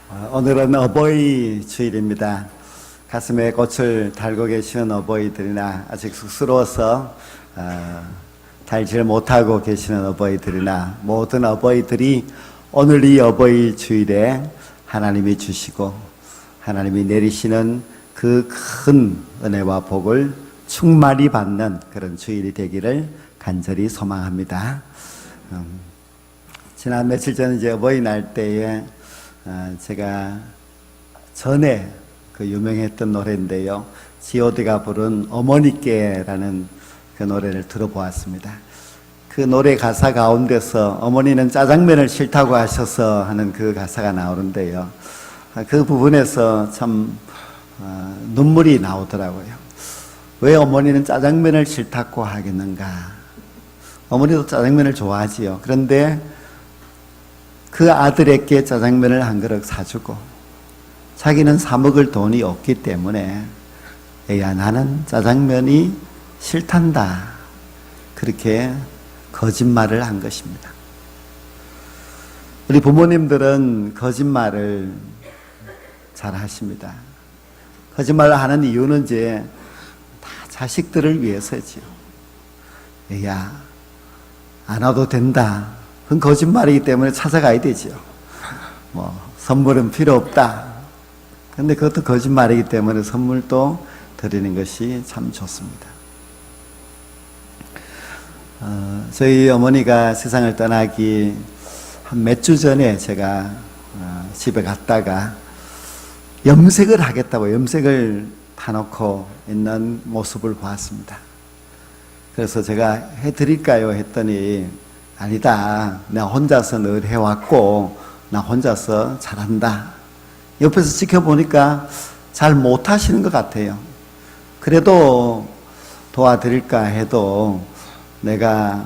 오늘은 어버이 주일입니다. 가슴에 꽃을 달고 계시는 어버이들이나 아직 쑥스러워서 달질 못하고 계시는 어버이들이나 모든 어버이들이 오늘 이 어버이 주일에 하나님이 주시고 하나님이 내리시는 그 큰 은혜와 복을 충만히 받는 그런 주일이 되기를 간절히 소망합니다. 지난 며칠 전 이제 어버이날 때에 제가 전에 그 유명했던 노래인데요. G.O.D가 부른 어머니께라는 그 노래를 들어보았습니다. 그 노래 가사 가운데서 어머니는 짜장면을 싫다고 하셔서 하는 그 가사가 나오는데요. 그 부분에서 참 눈물이 나오더라고요. 왜 어머니는 짜장면을 싫다고 하겠는가? 어머니도 짜장면을 좋아하지요. 그런데 그 아들에게 짜장면을 한 그릇 사주고 자기는 사 먹을 돈이 없기 때문에 애야 나는 짜장면이 싫단다. 그렇게 거짓말을 한 것입니다. 우리 부모님들은 거짓말을 잘 하십니다. 거짓말을 하는 이유는 이제 다 자식들을 위해서지요. 애야 안 와도 된다. 그건 거짓말이기 때문에 찾아가야 되지요. 선물은 필요 없다. 근데 그것도 거짓말이기 때문에 선물도 드리는 것이 참 좋습니다. 저희 어머니가 세상을 떠나기 한 몇 주 전에 제가 집에 갔다가 염색을 하겠다고 염색을 타놓고 있는 모습을 보았습니다. 그래서 제가 해드릴까요? 했더니 아니다. 내가 혼자서 늘 해왔고 나 혼자서 잘한다. 옆에서 지켜보니까 잘 못하시는 것 같아요. 그래도 도와드릴까 해도 내가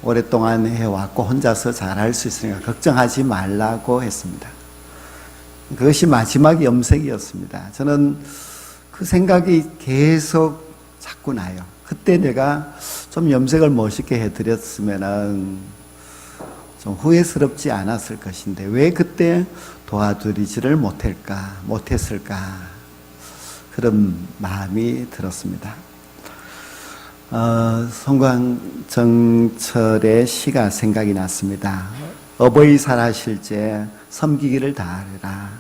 오랫동안 해왔고 혼자서 잘할 수 있으니까 걱정하지 말라고 했습니다. 그것이 마지막 염색이었습니다. 저는 그 생각이 계속 자꾸 나요. 그때 내가 좀 염색을 멋있게 해드렸으면 좀 후회스럽지 않았을 것인데 왜 그때 도와드리지를 못했을까 그런 마음이 들었습니다. 송광정철의 시가 생각이 났습니다. 어버이 살아실제 섬기기를 다하리라.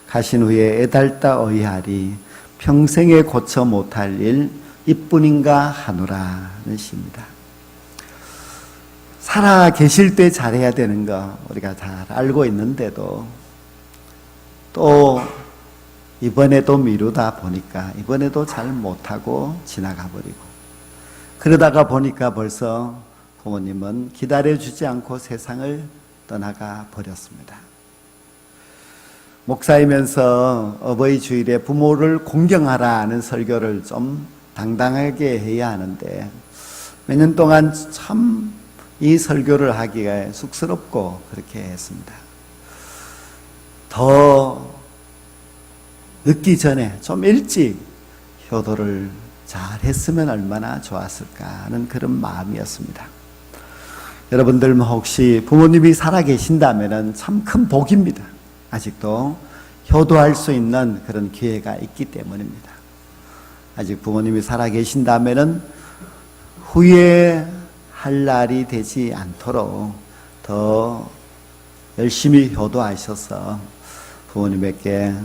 가신 후에 애달다 어이하리. 평생에 고쳐 못할 일 이뿐인가 하노라는 시입니다. 살아 계실 때 잘해야 되는 거 우리가 잘 알고 있는데도 또 이번에도 미루다 보니까 이번에도 잘 못하고 지나가 버리고 그러다가 보니까 벌써 부모님은 기다려주지 않고 세상을 떠나가 버렸습니다. 목사이면서 어버이 주일에 부모를 공경하라는 설교를 좀 당당하게 해야 하는데 몇 년 동안 참 이 설교를 하기가 쑥스럽고 그렇게 했습니다. 더 늦기 전에 좀 일찍 효도를 잘 했으면 얼마나 좋았을까 하는 그런 마음이었습니다. 여러분들 혹시 부모님이 살아계신다면 참 큰 복입니다. 아직도 효도할 수 있는 그런 기회가 있기 때문입니다. 아직 부모님이 살아계신다면 후회할 날이 되지 않도록 더 열심히 효도하셔서 부모님에게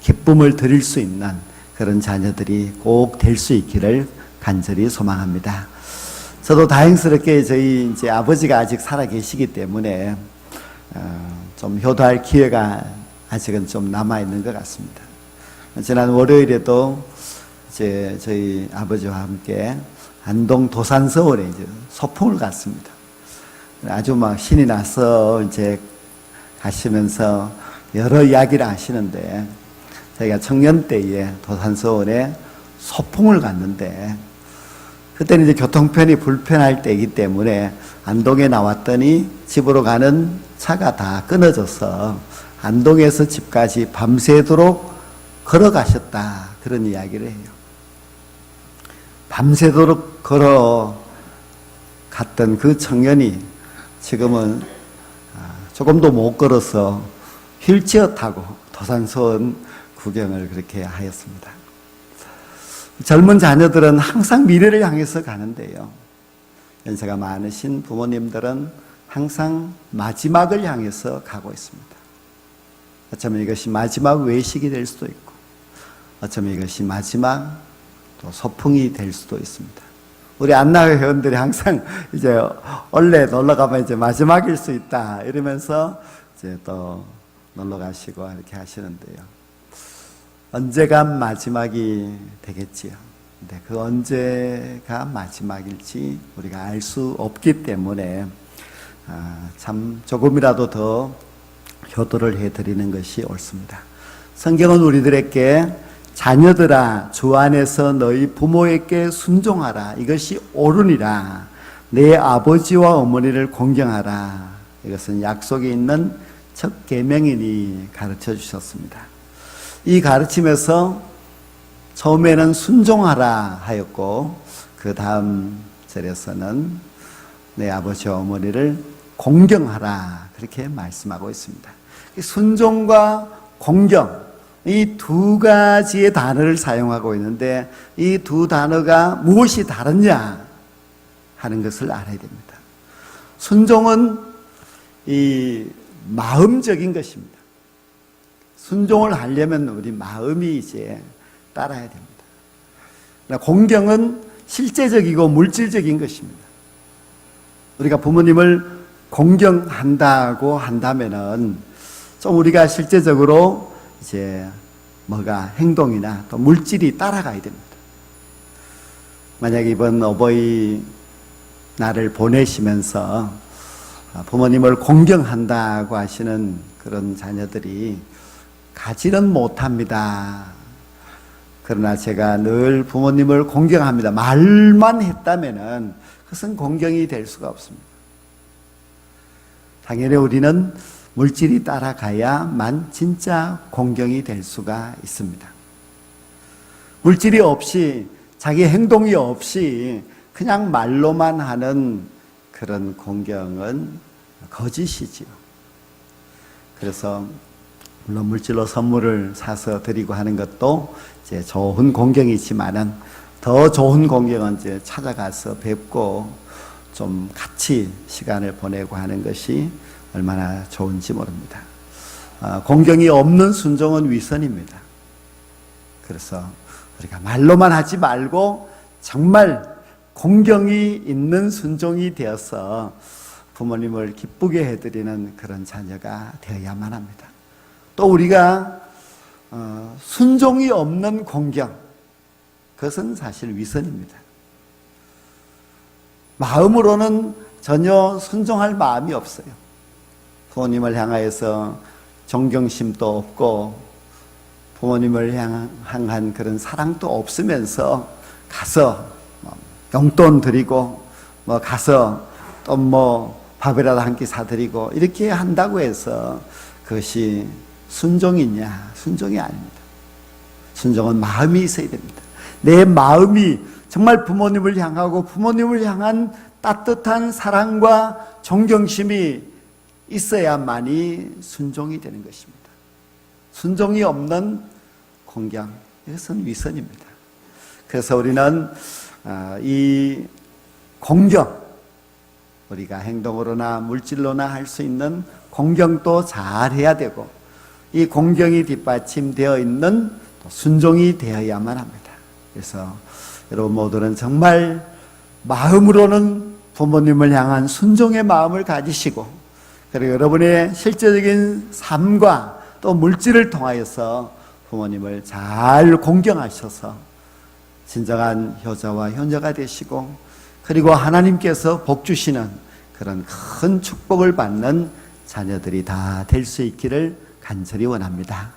기쁨을 드릴 수 있는 그런 자녀들이 꼭 될 수 있기를 간절히 소망합니다. 저도 다행스럽게 저희 이제 아버지가 아직 살아계시기 때문에 좀 효도할 기회가 아직은 좀 남아있는 것 같습니다. 지난 월요일에도 이제 저희 아버지와 함께 안동 도산서원에 이제 소풍을 갔습니다. 아주 막 신이 나서 이제 가시면서 여러 이야기를 하시는데 저희가 청년 때에 도산서원에 소풍을 갔는데 그때는 이제 교통편이 불편할 때이기 때문에 안동에 나왔더니 집으로 가는 차가 다 끊어져서 안동에서 집까지 밤새도록 걸어가셨다 그런 이야기를 해요. 밤새도록 걸어갔던 그 청년이 지금은 조금도 못 걸어서 휠체어 타고 도산서원 구경을 그렇게 하였습니다. 젊은 자녀들은 항상 미래를 향해서 가는데요. 연세가 많으신 부모님들은 항상 마지막을 향해서 가고 있습니다. 어쩌면 이것이 마지막 외식이 될 수도 있고, 어쩌면 이것이 마지막 또 소풍이 될 수도 있습니다. 우리 안나회 회원들이 항상 이제 원래 놀러 가면 이제 마지막일 수 있다 이러면서 이제 또 놀러 가시고 이렇게 하시는데요. 언제가 마지막이 되겠지요. 근데 그 언제가 마지막일지 우리가 알 수 없기 때문에 참 조금이라도 더 효도를 해드리는 것이 옳습니다. 성경은 우리들에게 자녀들아 주 안에서 너희 부모에게 순종하라. 이것이 옳으니라. 내 아버지와 어머니를 공경하라. 이것은 약속이 있는 첫 계명이니 가르쳐 주셨습니다. 이 가르침에서 처음에는 순종하라 하였고 그 다음 절에서는 내 아버지와 어머니를 공경하라 그렇게 말씀하고 있습니다. 순종과 공경 이 두 가지의 단어를 사용하고 있는데 이 두 단어가 무엇이 다르냐 하는 것을 알아야 됩니다. 순종은 이 마음적인 것입니다. 순종을 하려면 우리 마음이 이제 따라야 됩니다. 공경은 실제적이고 물질적인 것입니다. 우리가 부모님을 공경한다고 한다면은 좀 우리가 실제적으로 이제 뭐가 행동이나 또 물질이 따라가야 됩니다. 만약 이번 어버이 날을 보내시면서 부모님을 공경한다고 하시는 그런 자녀들이 가지는 못합니다. 그러나 제가 늘 부모님을 공경합니다. 말만 했다면은 그것은 공경이 될 수가 없습니다. 당연히 우리는 물질이 따라가야만 진짜 공경이 될 수가 있습니다. 물질이 없이 자기 행동이 없이 그냥 말로만 하는 그런 공경은 거짓이지요. 그래서 물론 물질로 선물을 사서 드리고 하는 것도 이제 좋은 공경이지만은 더 좋은 공경은 이제 찾아가서 뵙고 좀 같이 시간을 보내고 하는 것이 얼마나 좋은지 모릅니다. 공경이 없는 순종은 위선입니다. 그래서 우리가 말로만 하지 말고 정말 공경이 있는 순종이 되어서 부모님을 기쁘게 해드리는 그런 자녀가 되어야만 합니다. 또 우리가 순종이 없는 공경, 그것은 사실 위선입니다. 마음으로는 전혀 순종할 마음이 없어요. 부모님을 향하여서 존경심도 없고 부모님을 향한 그런 사랑도 없으면서 가서 용돈 드리고 가서 또 밥이라도 한 끼 사드리고 이렇게 한다고 해서 그것이 순종이냐? 순종이 아닙니다. 순종은 마음이 있어야 됩니다. 내 마음이 정말 부모님을 향하고 부모님을 향한 따뜻한 사랑과 존경심이 있어야만이 순종이 되는 것입니다. 순종이 없는 공경, 이것은 위선입니다. 그래서 우리는 이 공경, 우리가 행동으로나 물질로나 할 수 있는 공경도 잘 해야 되고 이 공경이 뒷받침되어 있는 순종이 되어야만 합니다. 그래서 여러분 모두는 정말 마음으로는 부모님을 향한 순종의 마음을 가지시고 그리고 여러분의 실제적인 삶과 또 물질을 통하여서 부모님을 잘 공경하셔서 진정한 효자와 효녀가 되시고 그리고 하나님께서 복 주시는 그런 큰 축복을 받는 자녀들이 다 될 수 있기를 간절히 원합니다.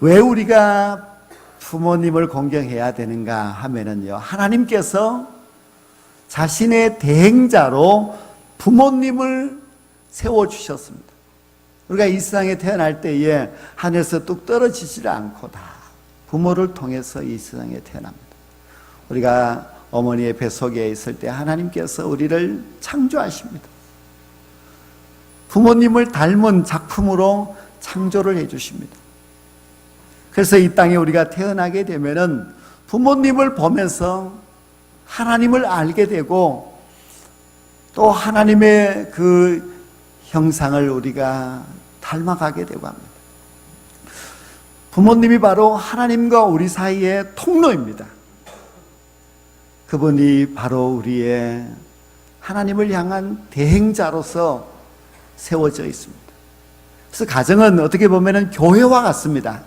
왜 우리가 부모님을 공경해야 되는가 하면은요, 하나님께서 자신의 대행자로 부모님을 세워주셨습니다. 우리가 이 세상에 태어날 때에 하늘에서 뚝 떨어지질 않고 다 부모를 통해서 이 세상에 태어납니다. 우리가 어머니의 뱃속에 있을 때 하나님께서 우리를 창조하십니다. 부모님을 닮은 작품으로 창조를 해주십니다. 그래서 이 땅에 우리가 태어나게 되면은 부모님을 보면서 하나님을 알게 되고 또 하나님의 그 형상을 우리가 닮아가게 되고 합니다. 부모님이 바로 하나님과 우리 사이의 통로입니다. 그분이 바로 우리의 하나님을 향한 대행자로서 세워져 있습니다. 그래서 가정은 어떻게 보면 교회와 같습니다.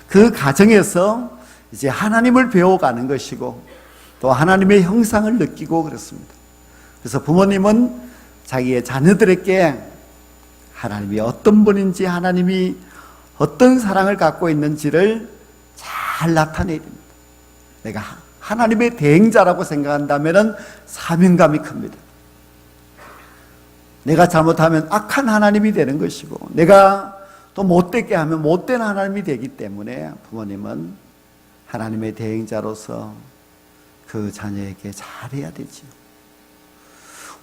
그 가정에서 이제 하나님을 배워가는 것이고 또 하나님의 형상을 느끼고 그렇습니다. 그래서 부모님은 자기의 자녀들에게 하나님이 어떤 분인지, 하나님이 어떤 사랑을 갖고 있는지를 잘 나타내야 됩니다. 내가 하나님의 대행자라고 생각한다면 사명감이 큽니다. 내가 잘못하면 악한 하나님이 되는 것이고, 내가 또 못되게 하면 못된 하나님이 되기 때문에 부모님은 하나님의 대행자로서 그 자녀에게 잘해야 되지요.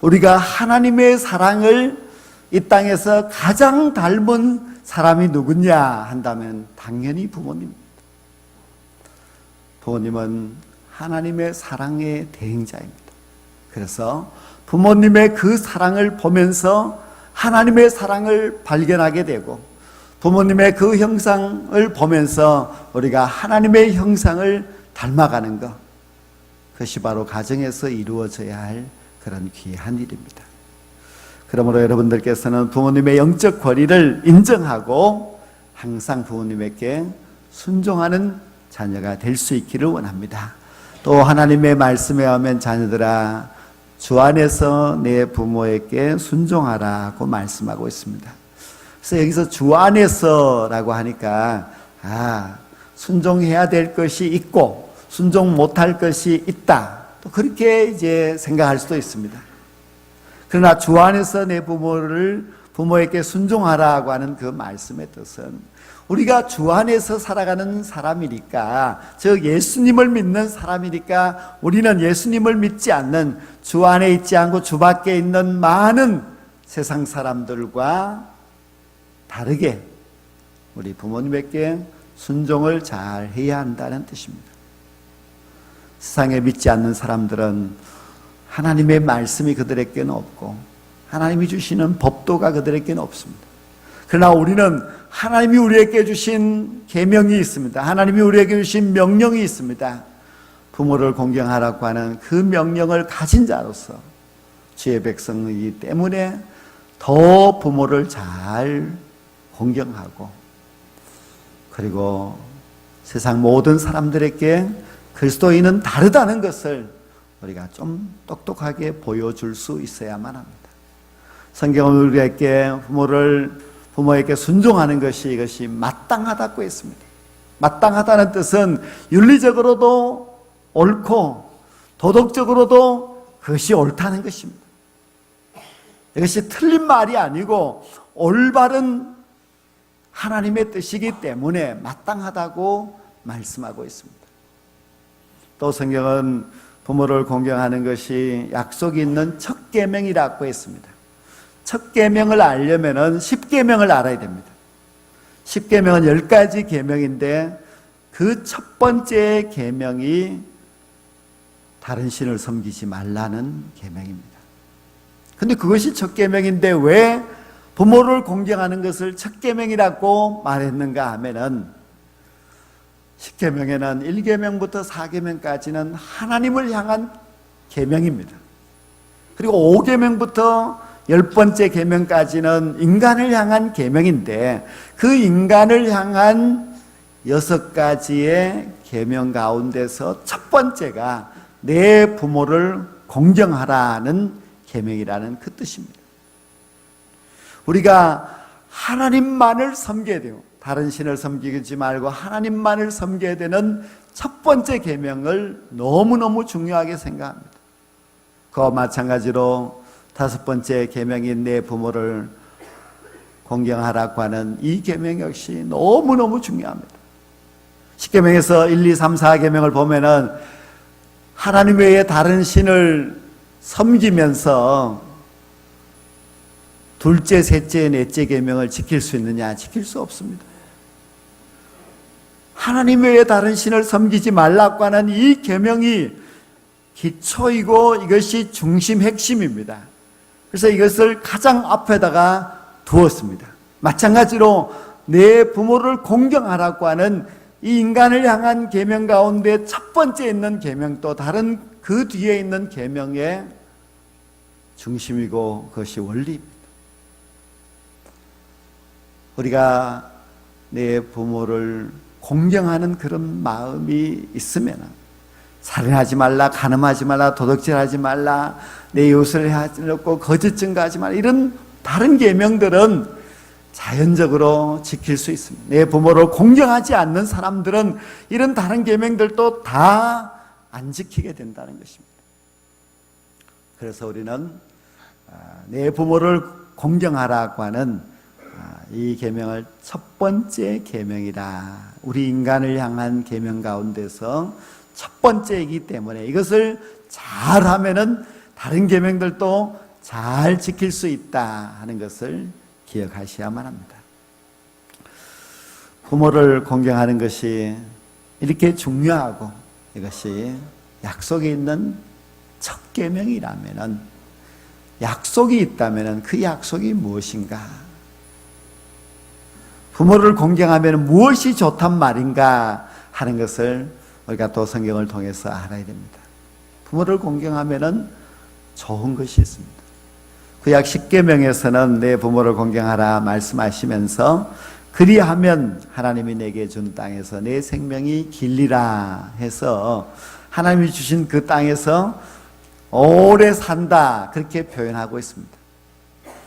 우리가 하나님의 사랑을 이 땅에서 가장 닮은 사람이 누구냐 한다면 당연히 부모님입니다. 부모님은 하나님의 사랑의 대행자입니다. 그래서 부모님의 그 사랑을 보면서 하나님의 사랑을 발견하게 되고, 부모님의 그 형상을 보면서 우리가 하나님의 형상을 닮아가는 것, 그것이 바로 가정에서 이루어져야 할 그런 귀한 일입니다. 그러므로 여러분들께서는 부모님의 영적 권위를 인정하고 항상 부모님에게 순종하는 자녀가 될 수 있기를 원합니다. 또 하나님의 말씀에 하면 자녀들아 주 안에서 내 부모에게 순종하라고 말씀하고 있습니다. 그래서 여기서 주 안에서라고 하니까 순종해야 될 것이 있고 순종 못할 것이 있다, 또 그렇게 이제 생각할 수도 있습니다. 그러나 주 안에서 내 부모에게 순종하라고 하는 그 말씀의 뜻은 우리가 주 안에서 살아가는 사람이니까, 즉 예수님을 믿는 사람이니까, 우리는 예수님을 믿지 않는, 주 안에 있지 않고 주 밖에 있는 많은 세상 사람들과 다르게 우리 부모님에게 순종을 잘 해야 한다는 뜻입니다. 세상에 믿지 않는 사람들은 하나님의 말씀이 그들에게는 없고 하나님이 주시는 법도가 그들에게는 없습니다. 그러나 우리는 하나님이 우리에게 주신 계명이 있습니다. 하나님이 우리에게 주신 명령이 있습니다. 부모를 공경하라고 하는 그 명령을 가진 자로서 주의 백성이기 때문에 더 부모를 잘 공경하고, 그리고 세상 모든 사람들에게 그리스도인은 다르다는 것을 우리가 좀 똑똑하게 보여줄 수 있어야만 합니다. 성경은 우리에게 부모에게 순종하는 것이 이것이 마땅하다고 했습니다. 마땅하다는 뜻은 윤리적으로도 옳고 도덕적으로도 그것이 옳다는 것입니다. 이것이 틀린 말이 아니고 올바른 하나님의 뜻이기 때문에 마땅하다고 말씀하고 있습니다. 또 성경은 부모를 공경하는 것이 약속이 있는 첫 계명이라고 했습니다. 첫 계명을 알려면은 10계명을 알아야 됩니다. 10계명은 10가지 계명인데 그 첫 번째 계명이 다른 신을 섬기지 말라는 계명입니다. 근데 그것이 첫 계명인데 왜 부모를 공경하는 것을 첫 계명이라고 말했는가 하면은 10계명에는 1계명부터 4계명까지는 하나님을 향한 계명입니다. 그리고 5계명부터 10번째 계명까지는 인간을 향한 계명인데, 그 인간을 향한 6가지의 계명 가운데서 첫 번째가 내 부모를 공경하라는 계명이라는 그 뜻입니다. 우리가 하나님만을 섬겨야 돼요. 다른 신을 섬기지 말고 하나님만을 섬겨야 되는 첫 번째 계명을 너무너무 중요하게 생각합니다. 그와 마찬가지로 5번째 계명인 내 부모를 공경하라고 하는 이 계명 역시 너무너무 중요합니다. 10계명에서 1, 2, 3, 4계명을 보면은 하나님 외에 다른 신을 섬기면서 둘째, 셋째, 넷째 계명을 지킬 수 있느냐? 지킬 수 없습니다. 하나님 외에 다른 신을 섬기지 말라고 하는 이 계명이 기초이고 이것이 중심 핵심입니다. 그래서 이것을 가장 앞에다가 두었습니다. 마찬가지로 내 부모를 공경하라고 하는 이 인간을 향한 계명 가운데 첫 번째 있는 계명도 다른 그 뒤에 있는 계명의 중심이고 그것이 원리입니다. 우리가 내 부모를 공경하는 그런 마음이 있으면 살인하지 말라, 간음하지 말라, 도둑질하지 말라, 내 이웃을 해하지 않고 거짓 증거하지 말라, 이런 다른 계명들은 자연적으로 지킬 수 있습니다. 내 부모를 공경하지 않는 사람들은 이런 다른 계명들도 다 안 지키게 된다는 것입니다. 그래서 우리는 내 부모를 공경하라고 하는 이 계명을 첫 번째 계명이다. 우리 인간을 향한 계명 가운데서 첫 번째이기 때문에 이것을 잘하면은 다른 계명들도 잘 지킬 수 있다 하는 것을 기억하셔야만 합니다. 부모를 공경하는 것이 이렇게 중요하고 이것이 약속이 있는 첫 계명이라면은, 약속이 있다면은 그 약속이 무엇인가? 부모를 공경하면 무엇이 좋단 말인가 하는 것을 우리가 또 성경을 통해서 알아야 됩니다. 부모를 공경하면 좋은 것이 있습니다. 구약 10계명에서는 내 부모를 공경하라 말씀하시면서 그리하면 하나님이 내게 준 땅에서 내 생명이 길리라 해서 하나님이 주신 그 땅에서 오래 산다 그렇게 표현하고 있습니다.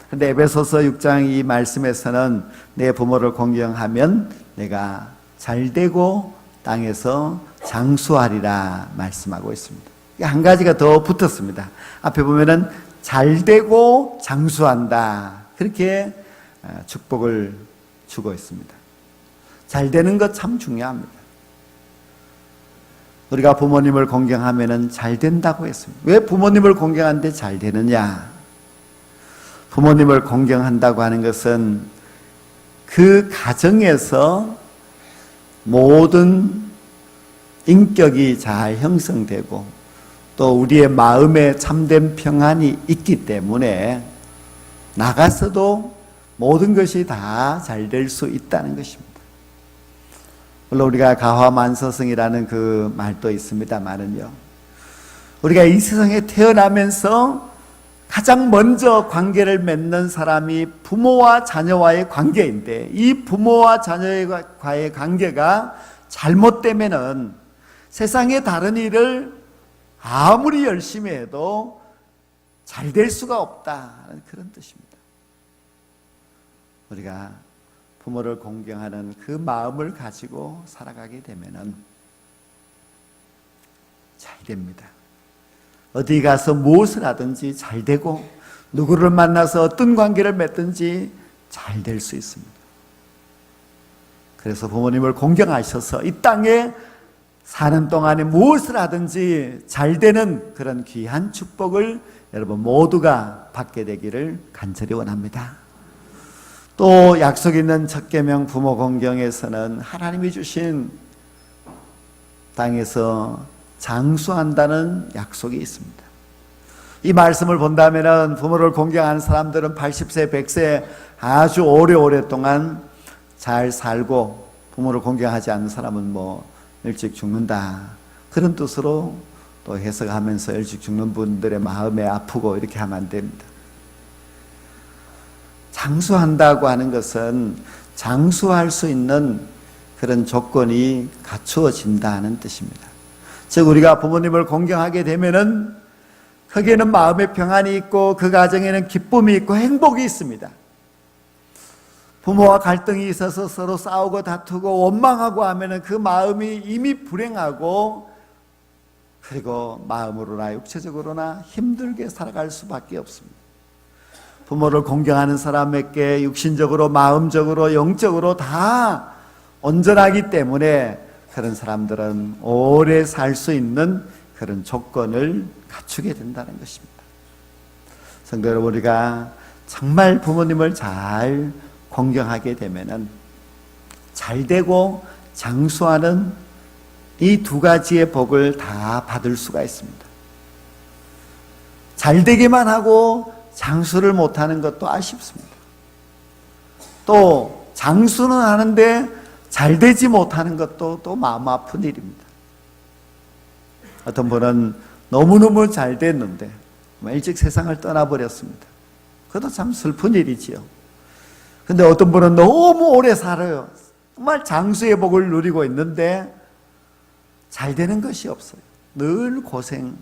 그런데 에베소서 6장 이 말씀에서는 내 부모를 공경하면 내가 잘되고 땅에서 장수하리라 말씀하고 있습니다. 한 가지가 더 붙었습니다. 앞에 보면은 잘되고 장수한다 그렇게 축복을 주고 있습니다. 잘되는 것 참 중요합니다. 우리가 부모님을 공경하면은 잘 된다고 했습니다. 왜 부모님을 공경하는데 잘 되느냐? 부모님을 공경한다고 하는 것은 그 가정에서 모든 인격이 잘 형성되고 또 우리의 마음에 참된 평안이 있기 때문에 나가서도 모든 것이 다 잘 될 수 있다는 것입니다. 물론 우리가 가화만서성이라는 그 말도 있습니다만은요, 우리가 이 세상에 태어나면서 가장 먼저 관계를 맺는 사람이 부모와 자녀와의 관계인데, 이 부모와 자녀와의 관계가 잘못되면은 세상의 다른 일을 아무리 열심히 해도 잘 될 수가 없다는 그런 뜻입니다. 우리가 부모를 공경하는 그 마음을 가지고 살아가게 되면은 잘 됩니다. 어디 가서 무엇을 하든지 잘 되고 누구를 만나서 어떤 관계를 맺든지 잘 될 수 있습니다. 그래서 부모님을 공경하셔서 이 땅에 사는 동안에 무엇을 하든지 잘 되는 그런 귀한 축복을 여러분 모두가 받게 되기를 간절히 원합니다. 또 약속 있는 첫 계명 부모 공경에서는 하나님이 주신 땅에서 장수한다는 약속이 있습니다. 이 말씀을 본다면 부모를 공경하는 사람들은 80세, 100세 아주 오래오랫동안 잘 살고, 부모를 공경하지 않는 사람은 일찍 죽는다 그런 뜻으로 또 해석하면서 일찍 죽는 분들의 마음에 아프고 이렇게 하면 안 됩니다. 장수한다고 하는 것은 장수할 수 있는 그런 조건이 갖추어진다는 뜻입니다. 즉 우리가 부모님을 공경하게 되면은 거기에는 마음의 평안이 있고 그 가정에는 기쁨이 있고 행복이 있습니다. 부모와 갈등이 있어서 서로 싸우고 다투고 원망하고 하면은 그 마음이 이미 불행하고, 그리고 마음으로나 육체적으로나 힘들게 살아갈 수밖에 없습니다. 부모를 공경하는 사람에게 육신적으로, 마음적으로, 영적으로 다 온전하기 때문에 그런 사람들은 오래 살 수 있는 그런 조건을 갖추게 된다는 것입니다. 성도 여러분, 우리가 정말 부모님을 잘 공경하게 되면은 잘 되고 장수하는 이 두 가지의 복을 다 받을 수가 있습니다. 잘 되기만 하고 장수를 못하는 것도 아쉽습니다. 또 장수는 하는데 잘 되지 못하는 것도 또 마음 아픈 일입니다. 어떤 분은 너무너무 잘 됐는데 일찍 세상을 떠나버렸습니다. 그것도 참 슬픈 일이지요. 근데 어떤 분은 너무 오래 살아요. 정말 장수의 복을 누리고 있는데 잘 되는 것이 없어요. 늘 고생,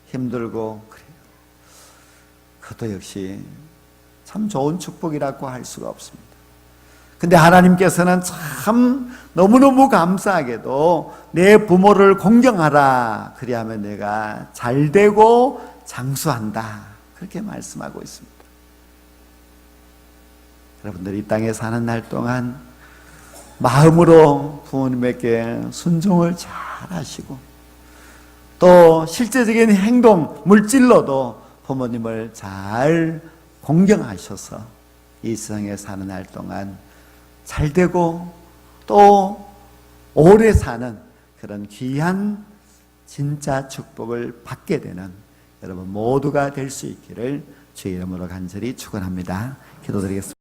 힘들고 그래요. 그것도 역시 참 좋은 축복이라고 할 수가 없습니다. 근데 하나님께서는 참 너무너무 감사하게도 내 부모를 공경하라. 그리하면 내가 잘 되고 장수한다. 그렇게 말씀하고 있습니다. 여러분들 이 땅에 사는 날 동안 마음으로 부모님에게 순종을 잘 하시고 또 실제적인 행동, 물질로도 부모님을 잘 공경하셔서 이 세상에 사는 날 동안 잘 되고 또 오래 사는 그런 귀한 진짜 축복을 받게 되는 여러분 모두가 될 수 있기를 주의 이름으로 간절히 축원합니다. 기도드리겠습니다.